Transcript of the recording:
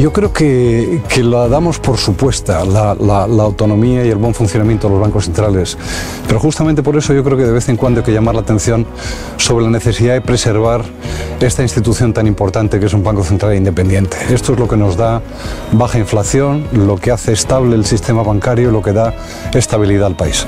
Yo creo que la damos por supuesta, la autonomía y el buen funcionamiento de los bancos centrales, pero justamente por eso yo creo que de vez en cuando hay que llamar la atención sobre la necesidad de preservar esta institución tan importante que es un banco central independiente. Esto es lo que nos da baja inflación, lo que hace estable el sistema bancario, lo que da estabilidad al país.